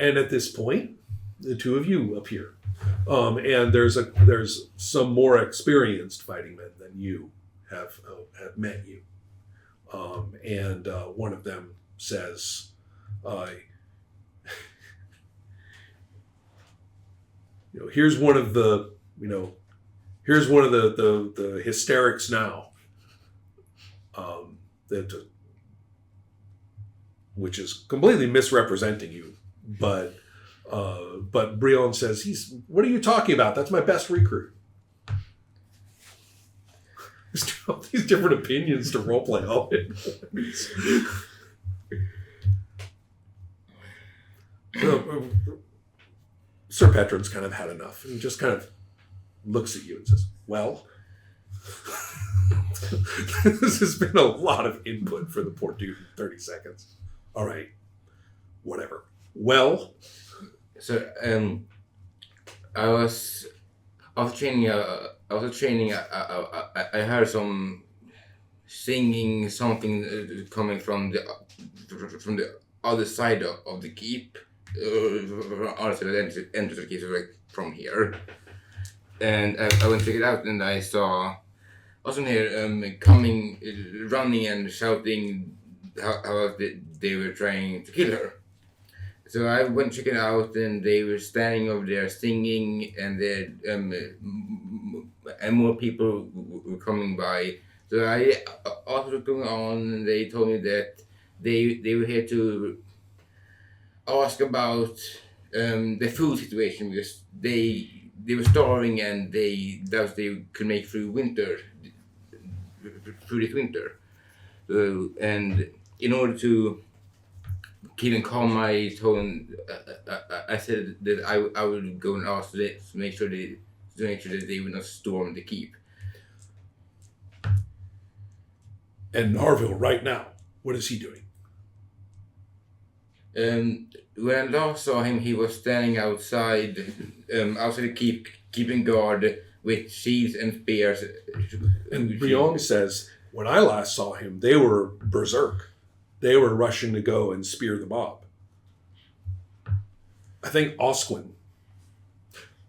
And at this point, the two of you appear. And there's some more experienced fighting men than you have met you. And one of them says, here's one of the hysterics now. Which is completely misrepresenting you, but Brion says, what are you talking about? That's my best recruit. There's all these different opinions to roleplay all at once. So, Sir Petron's kind of had enough and just kind of looks at you and says, well, this has been a lot of input for the poor dude in 30 seconds. All right, whatever. Well, so I was training. I heard some singing, something coming from the other side of the keep, other side of the entrance of the keep, like from here. And I went to check it out, and I saw also here coming, running and shouting how they were trying to kill her. So I went checking out, and they were standing over there singing, and and more people were coming by. So I also was going on, and they told me that they were here to ask about the food situation, because they were starving, and they could make through this winter. And in order to keep them calm, I told them, I said that I would go and ask them to make sure that they would not storm the keep. And Narville right now, what is he doing? When I last saw him, he was standing outside the keep, keeping guard with shields and spears. And Brion says, when I last saw him, they were berserk. They were rushing to go and spear the mob. I think Osquin.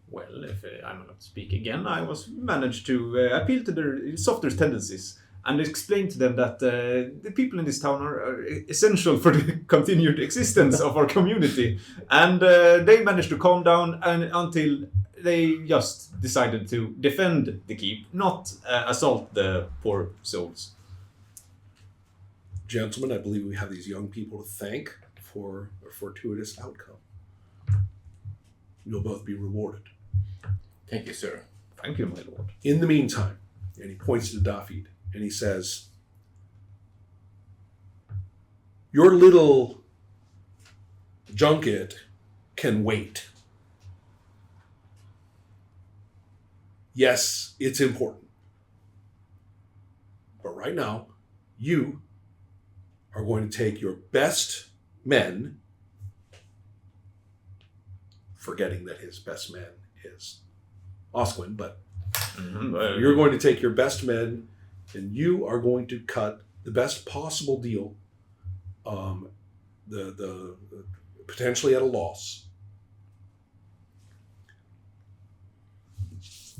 Well, if I will not speak again, I managed to appeal to their softer tendencies and explain to them that the people in this town are essential for the continued existence of our community. And they managed to calm down until they just decided to defend the keep, not assault the poor souls. Gentlemen, I believe we have these young people to thank for a fortuitous outcome. You'll both be rewarded. Thank you, sir. Thank you, my lord. In the meantime, and he points to Dafid, and he says, your little junket can wait. Yes, it's important. But right now, you are going to take your best men, forgetting that his best man is Osquin, but you're going to take your best men and you are going to cut the best possible deal, the potentially at a loss.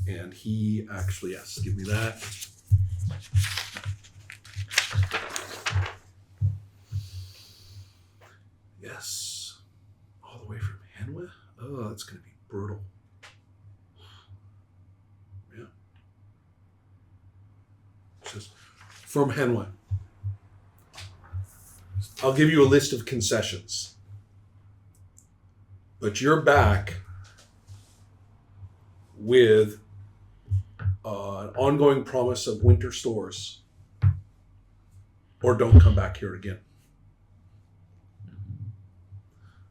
And he actually, yes, give me that. Yes. All the way from Henwa? Oh, that's going to be brutal. Yeah. Just from Henwa. I'll give you a list of concessions. But you're back with an ongoing promise of winter stores, or don't come back here again.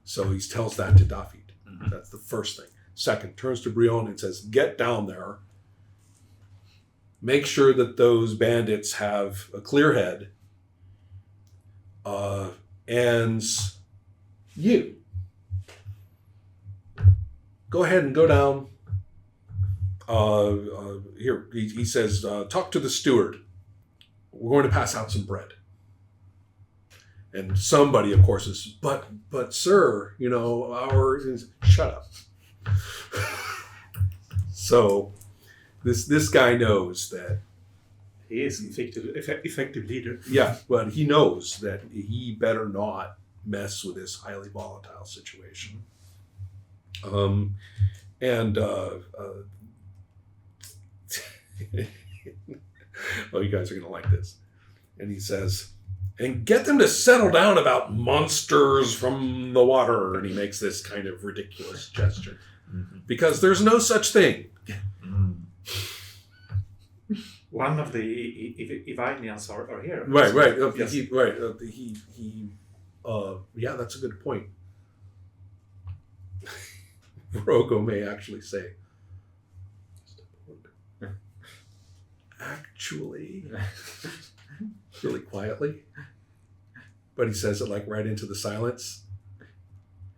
So he tells that to Dafid. Mm-hmm. That's the first thing. Second, turns to Brion and says, get down there. Make sure that those bandits have a clear head. And you. Go ahead and go down. Here, he says, talk to the steward. We're going to pass out some bread. And somebody, of course, is, but sir, shut up. So this guy knows that. He is an effective leader. Yeah, but he knows that he better not mess with this highly volatile situation. Well, you guys are going to like this. And he says, and get them to settle down about monsters from the water. And he makes this kind of ridiculous gesture. Because there's no such thing. One of the Ivanians are here. Right. Yes. Yeah, that's a good point. Rogo may actually say, actually, really quietly, but he says it like right into the silence,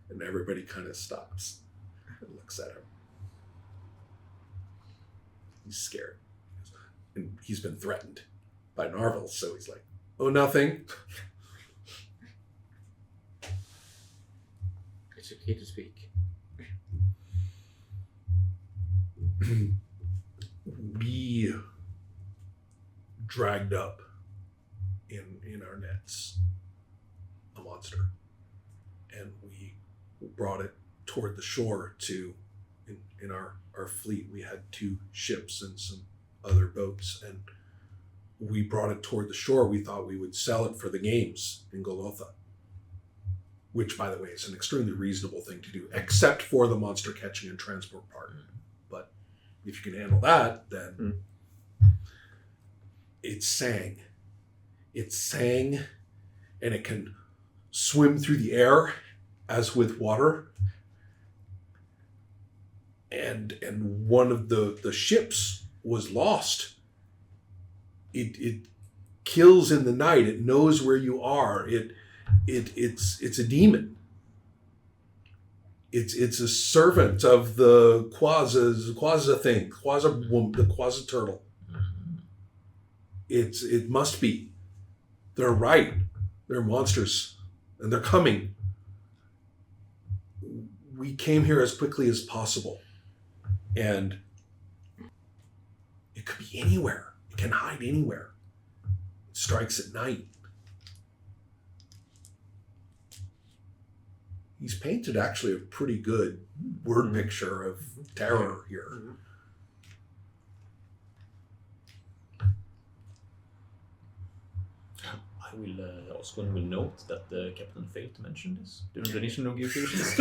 and everybody kind of stops and looks at him. He's scared, and he's been threatened by Narvel, so he's like, oh, nothing. It's okay to speak. We dragged up in our nets a monster, and we brought it toward the shore in our fleet. We had 2 ships and some other boats, and we brought it toward the shore. We thought we would sell it for the games in Golgotha, which, by the way, is an extremely reasonable thing to do, except for the monster catching and transport part. But if you can handle that, then it sang. It sang, and it can swim through the air as with water. And one of the ships was lost. It kills in the night. It knows where you are. It's a demon. It's a servant of the Quasi thing, Quasi woman, the Quasi turtle. It must be. They're right. They're monsters, and they're coming. We came here as quickly as possible, and it could be anywhere. It can hide anywhere. It strikes at night. He's painted actually a pretty good word picture of terror here. I will Oscar will note that the captain failed to mention this during the initial negotiations.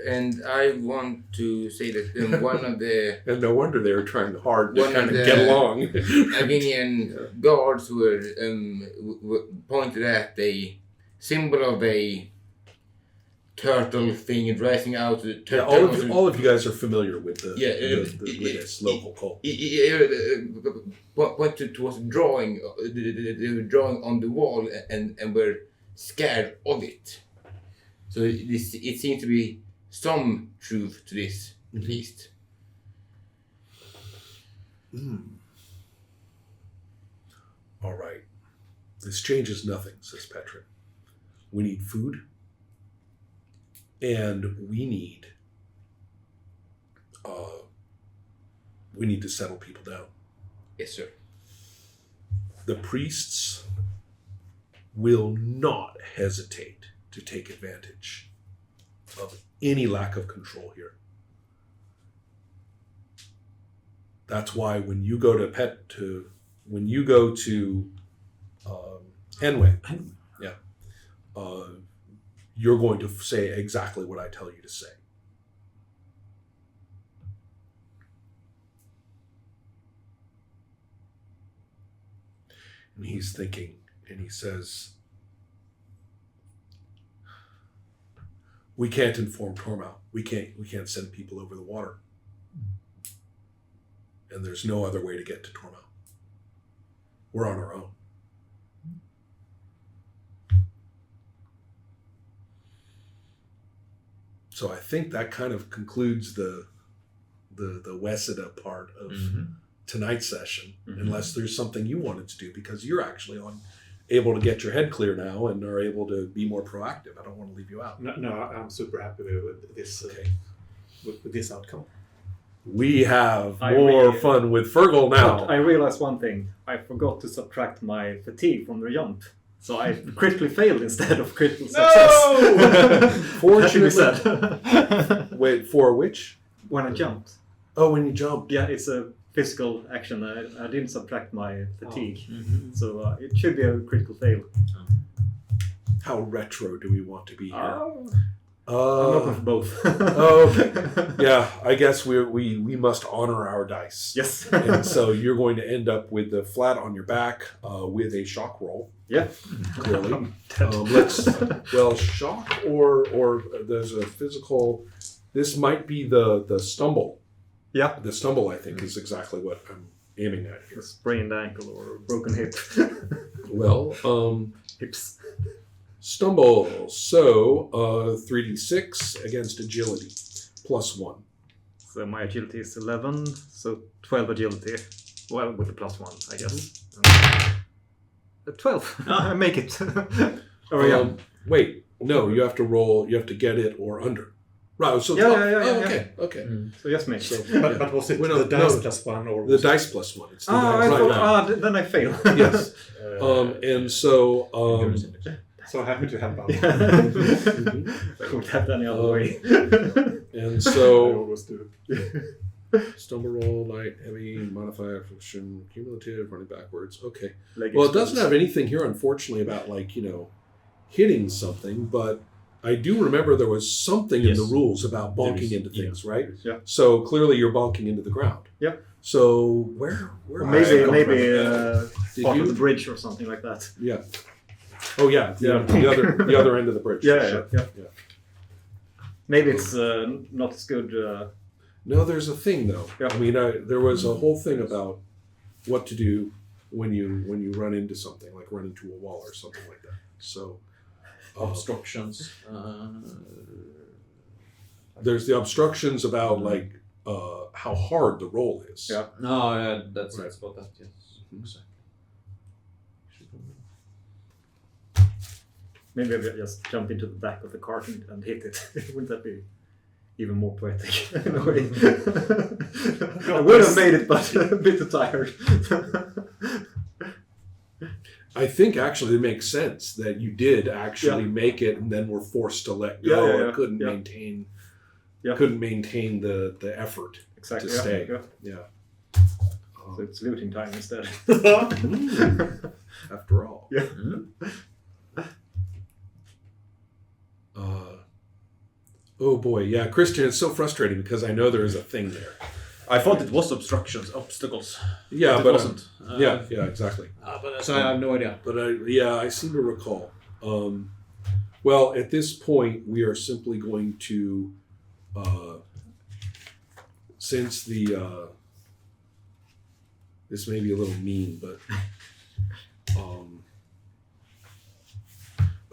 And I want to say that one of the And no wonder they were trying hard to One kind of of the- get along. Armenian guards were pointed at the symbol of a turtle thing rising out. Yeah, all of you guys are familiar with with this local cult. Pointed towards drawing, the drawing on the wall, and were scared of it. So it seems to be some truth to this, at least. All right. This changes nothing, says Petra. We need food, and we need to settle people down. Yes, sir. The priests will not hesitate to take advantage of any lack of control here. That's why when you go to Henway, you're going to say exactly what I tell you to say. And he's thinking, and he says, we can't inform Tormau. We can't send people over the water. And there's no other way to get to Tormau. We're on our own. So I think that kind of concludes the Wesida part of tonight's session, unless there's something you wanted to do, because you're actually able to get your head clear now and are able to be more proactive. I don't want to leave you out. No, I'm super happy with this. Okay. With this outcome. We have I more really- fun with Fergal now. But I realized one thing. I forgot to subtract my fatigue from the jump. So I critically failed instead of critical success. Fortunately, sad. wait, for which? When I jumped. Oh, when you jumped. Yeah, it's a physical action. I didn't subtract my fatigue. Mm-hmm. So it should be a critical fail. How retro do we want to be here? I'm open for both. okay. Yeah, I guess we must honor our dice. Yes. And so you're going to end up with the flat on your back with a shock roll. Yeah. Clearly. I'm dead. Well, shock or there's a physical. This might be the stumble. Yeah. The stumble, I think, is exactly what I'm aiming at here. A sprained ankle or a broken hip. Well, Hips. stumble. So 3d6 against agility, +1. So my agility is 11, so 12 agility. Well, with the +1, I guess. 12. I make it. Oh, yeah. Wait, no, you have to roll. You have to get it or under. Right. So Yeah, 12. yeah, Oh, okay, okay. So just make So it. But was it Well, the dice no. +1 or The was dice +1. It's the Ah, dice. I Right, thought, right. then I fail. Yes. And so so happy to help out? I couldn't have done any other way. and I so always do. stumble roll, light, heavy, modifier, friction, cumulative, running backwards. Okay. Leg Well, it doesn't explodes. have anything here, unfortunately, about hitting something, but I do remember there was something in the Yes. rules about bonking There is, into things, right? Yeah. So clearly you're bonking into the ground. Yep. So where Or maybe come maybe from? Did part you? of the bridge or something like that. Yeah. Oh yeah, the other end of the bridge. Yeah, Sure. yeah. Maybe it's not as good. No, there's a thing though. Yeah. I mean, there was a whole thing about what to do when you run into something, like run into a wall or something like that. So Obstructions. there's the obstructions about like how hard the roll is. Yeah. No, that's Right. about that. Yes. Exactly. Maybe I just jump into the back of the cart and hit it. Wouldn't that be even more poetic in a way? I would have made it, but a bit too tired. I think actually it makes sense that you did actually make it and then were forced to let go Yeah. and couldn't Yeah. maintain Yeah. couldn't maintain the effort Exactly. to stay. Yeah. Yeah. So it's looting time instead. After all. Yeah. Oh boy, yeah, Christian, it's so frustrating because I know there is a thing there. I thought it was obstacles. Yeah, it but wasn't. yeah, exactly. But so I have no idea. But I seem to recall. Well, at this point, we are simply going to, since the this may be a little mean, but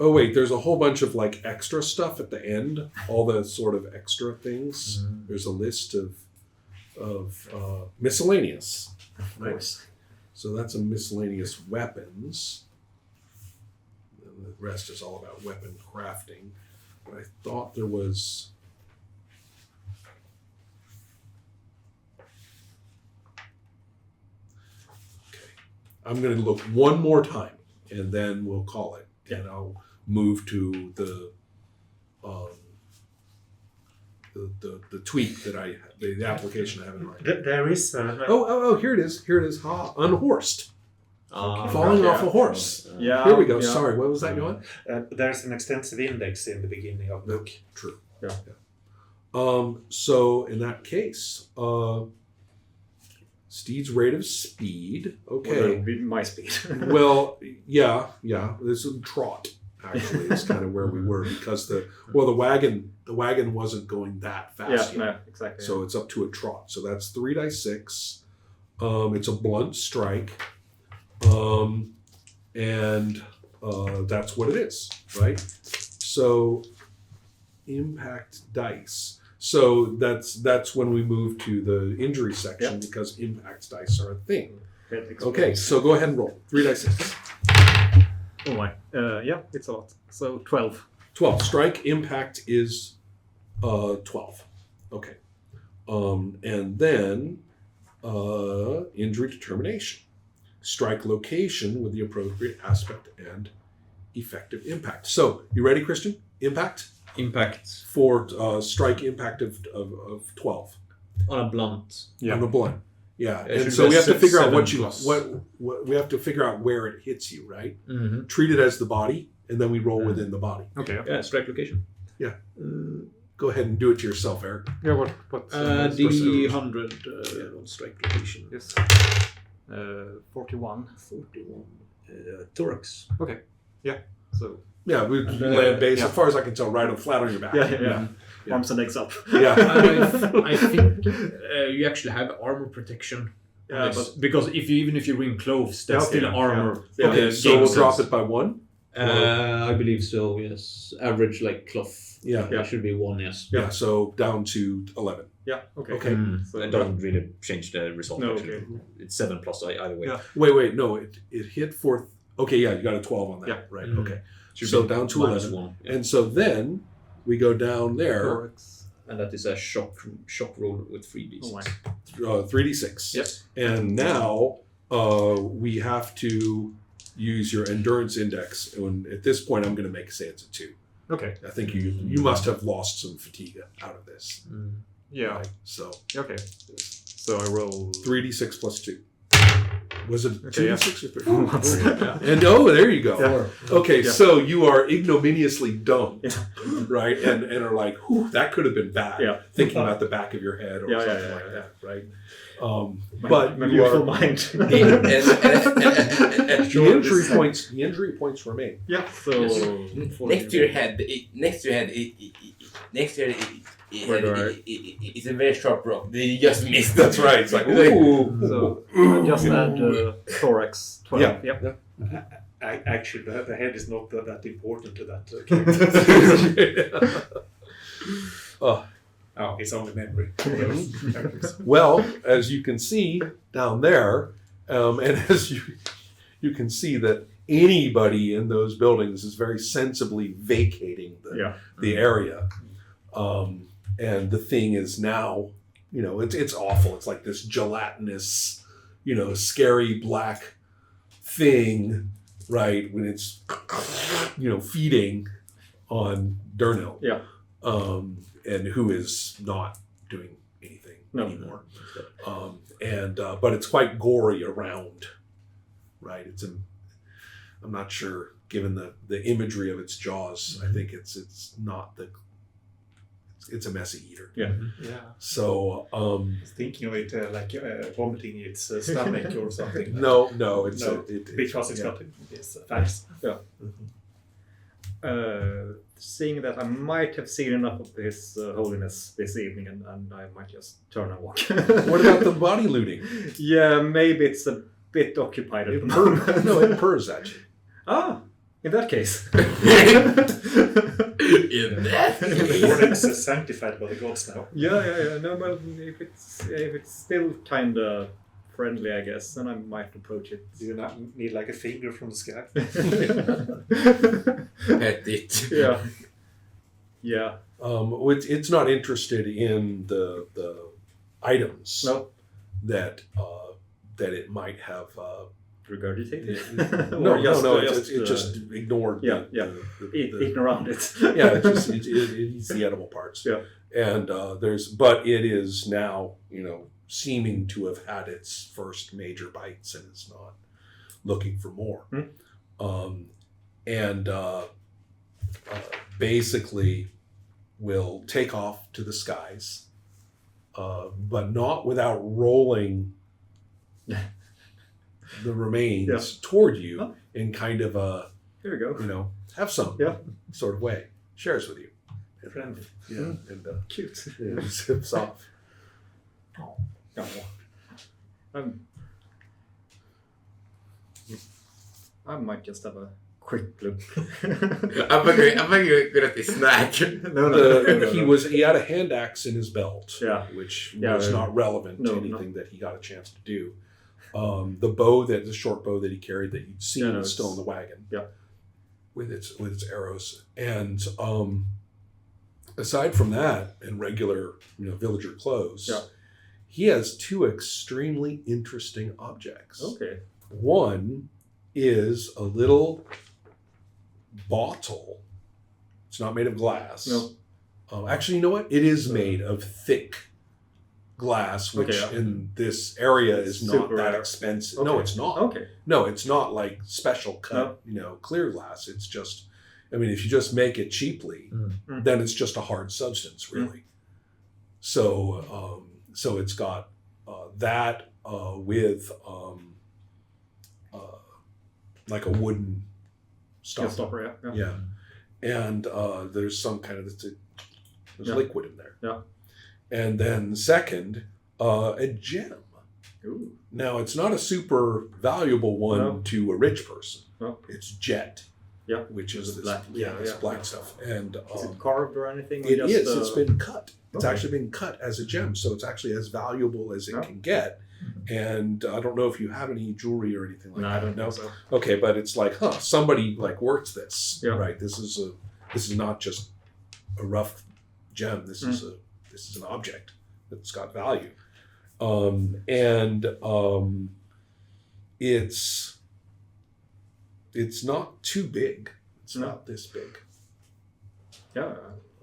oh wait, there's a whole bunch of like extra stuff at the end. All the sort of extra things. There's a list of miscellaneous. Of course. So that's a miscellaneous weapons. And the rest is all about weapon crafting. But I thought there was. Okay. I'm going to look one more time and then we'll call it. And I'll move to the tweak that the application I have in mind. There is. Oh, here it is. Here it is. Ha, unhorsed. Falling off a horse. Yeah. Here we go. Yeah. Sorry, what was that, Johan? There's an extensive index in the beginning of the book. True. Yeah. So in that case, Steed's rate of speed. Well, that Okay. would be my speed. Well, yeah. This is trot. Actually, is kind of where we were because the wagon wasn't going that fast yeah, yet. no, exactly. So it's up to a trot. So that's 3d6. It's a blunt strike. And that's what it is, right? So impact dice. So that's when we move to the injury section because impact dice are a thing. Okay, so go ahead and roll 3d6. Oh my. Yeah, it's a lot. So 12. 12. Strike impact is 12. Okay. And then injury determination. Strike location with the appropriate aspect and effective impact. So, you ready, Christian? Impact? Impact For strike impact of 12 on a blunt. on the blunt. Yeah, It and should so be we have to figure out 7+. what we have to figure out where it hits you, right? Mm-hmm. Treat it as the body, and then we roll within the body. Okay. Yeah, strike location. Go ahead and do it to yourself, Eric. Yeah, what? D100 on strike location. Yes. 41. 41. Thorax. So. Yeah, we land base, as far as I can tell, right on flat on your back. Yeah. Arms and legs up. Yeah. I think you actually have armor protection. Yeah, but because even if you ring cloves, there's still armor. Okay, so we'll drop it by 1. I believe so. Yes, average like cloth. Yeah. That should be 1. Yes. Yeah, so down to 11. Yeah. Okay. Okay. So It doesn't really change the result. No, actually. okay. It's 7+ either way. Yeah. Wait, no, it hit for. Okay, yeah, you got a 12 on that. Yeah. Right. Mhm. Okay. Should So be down to minus 11. 1. Yeah. And so then we go down there, Thorax. And that is a shock roll with 3d6. Oh my. 3d6. Yep. And now we have to use your endurance index. And at this point, I'm going to make say it's a 2. Okay. I think you must have lost some fatigue out of this. Yeah. Right? So Okay. So I roll 3d6 plus 2. Was it Okay, 2d6 or 3? Yeah. And there you go. Yeah. Okay, Yeah. so you are ignominiously dumped, Yeah. right? And are like, whew, that could have been bad. Yeah. Thinking about the back of your head or Yeah, something yeah, like yeah. that, right? But my you beautiful are, mind. the injury points remain. Yeah. So Next to your head, it's a very sharp rock. You just missed. That's right. It's like, ooh. So just add thorax 12. Yeah. Yep. Actually, the head is not that important to that character. Oh. Oh, it's only memory. Well, as you can see down there, and as you can see that anybody in those buildings is very sensibly vacating the area. And the thing is now, it's awful. It's like this gelatinous, scary black thing, right? When it's, feeding on Durnhill. Yeah. And who is not doing anything anymore. But it's quite gory around, right? I'm not sure, given the imagery of its jaws, I think it's not it's a messy eater. Yeah. Yeah. So, Thinking of it like vomiting its stomach or something. no, it's No, because it's got its facts. Seeing that I might have seen enough of His Holiness this evening, and I might just turn and walk. What about the body looting? Yeah, maybe it's a bit occupied at the moment. No, it purrs at you. Ah, in that case. In that The warnings are sanctified by the gods now. Yeah. No, but if it's still kind of friendly, I guess, then I might approach it. Do you not need like a finger from the sky? Pet it. Yeah. It's not interested in the items No. that it might have. Regurgitated. No, Or it just ignored. yeah. Eating around it. Yeah, it eats the edible parts. Yeah. And but it is now, seeming to have had its first major bites and it's not looking for more. Basically will take off to the skies, but not without rolling the remains toward you in kind of a, Here we go. have some sort of way. Shares with you. Friendly. Yeah. And Cute. zips off. I might just have a quick look. I'm going to snack. No. He had a hand axe in his belt, Yeah. which Yeah, was not relevant no, to anything that he got a chance to do. The short bow that he carried that you'd seen is still in the wagon. Yeah. With its arrows. And aside from that and regular, villager clothes, he has two extremely interesting objects. Okay. One is a little bottle. It's not made of glass. No. Actually, you know what? It is made of thick glass, which in this area is not Super that rare. expensive. Okay. No, it's not. Okay. No, it's not like special cut, clear glass. It's just, if you just make it cheaply, then it's just a hard substance, really. So it's got that with like a wooden stopper. Yeah. And there's some kind of there's liquid in there. Yeah. And then second, a gem. Ooh. Now it's not a super valuable one to a rich person. No. It's jet. Yeah. Which is this black. this black stuff. And Is it carved or anything? Or it just, is. It's been cut. It's Okay. actually been cut as a gem, so it's actually as valuable as it can get. And I don't know if you have any jewelry or anything like that. I don't know. So. Okay, but it's like, somebody worked this, Yeah. right? This is not just a rough gem. This is an object that's got value, it's not too big. It's not this big. Yeah,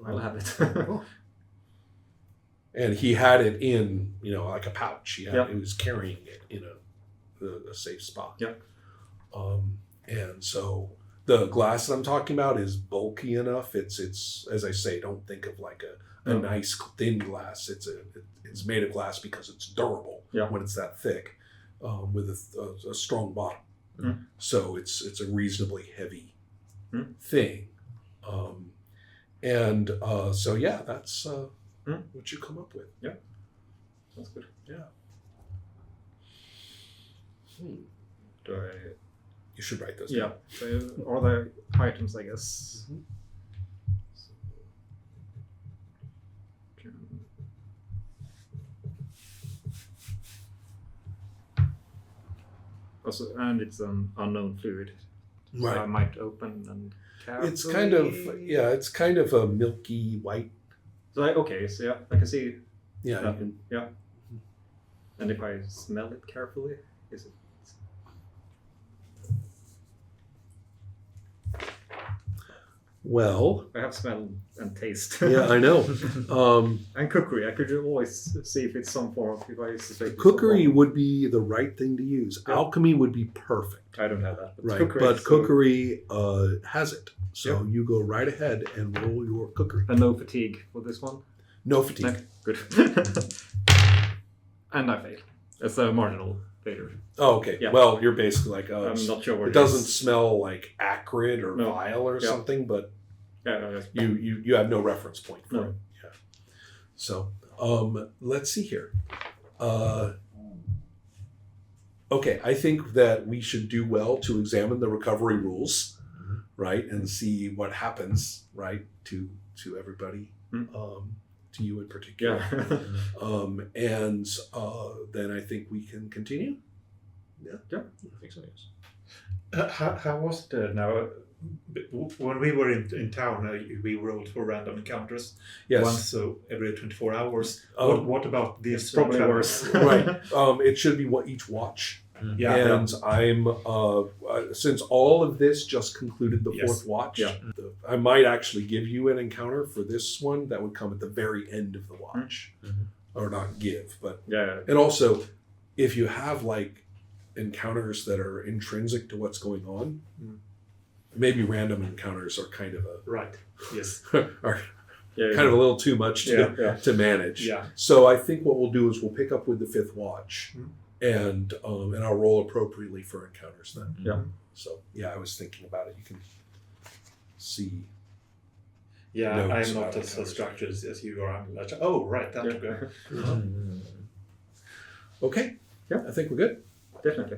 I'll have it. And he had it in, like a pouch. He was carrying it in a safe spot. Yeah. And so the glass that I'm talking about is bulky enough. It's as I say, don't think of like a nice thin glass. It's made of glass because it's durable when it's that thick, with a strong bottom. So it's a reasonably heavy thing. That's what you come up with. Yeah. Sounds good. Yeah. Do I... You should write those Yeah. down. So all the items, I guess. Also, and it's an unknown fluid. So Right. I might open and carefully... It's kind of a milky white. So I can see. Yeah. Yeah. You can, Yeah. And if I smell it carefully, is it? well, I have smell and taste. yeah, I know. And cookery. I could always see if it's some form of, if I suspect it's Cookery some would be the right thing to use. Yeah. Alchemy would be perfect. form. I don't have that. Right. Cookery, But so- cookery has it. So Yeah. you go right ahead and roll your cookery. And no fatigue for this one. No fatigue. No? Good. And I fail. It's a marginal failure. Oh, okay. Yeah. Well, you're basically like, I'm not sure what it doesn't smell like acrid or No. vile or Yeah. something, but Yeah. you have no reference point for No. it. Yeah. So let's see here. Okay, I think that we should do well to examine the recovery rules, right, and see what happens, right, to everybody, to you in particular. Yeah. Then I think we can continue. I think so, yes. How was it now? When we were in town, we rolled for random encounters Yes. once every 24 hours. Um, what about this? It's probably travel? worse. Right. It should be each watch. Yeah. And I'm since all of this just concluded the Yes. fourth watch, Yeah. I might actually give you an encounter for this one that would come at the very end of the watch, or not give, but Yeah. and also if you have encounters that are intrinsic to what's going on, maybe random encounters are kind of Right. Yes. are Yeah. kind of a little too much Yeah. to manage. Yeah. So I think what we'll do is we'll pick up with the fifth watch, and I'll roll appropriately for encounters then. Yeah. So yeah, I was thinking about it. You can see. Yeah, Notes I'm not about as it. structured as you are. I'm like, oh, right, that Yeah. took a... Okay. Yeah. I think we're good. Definitely.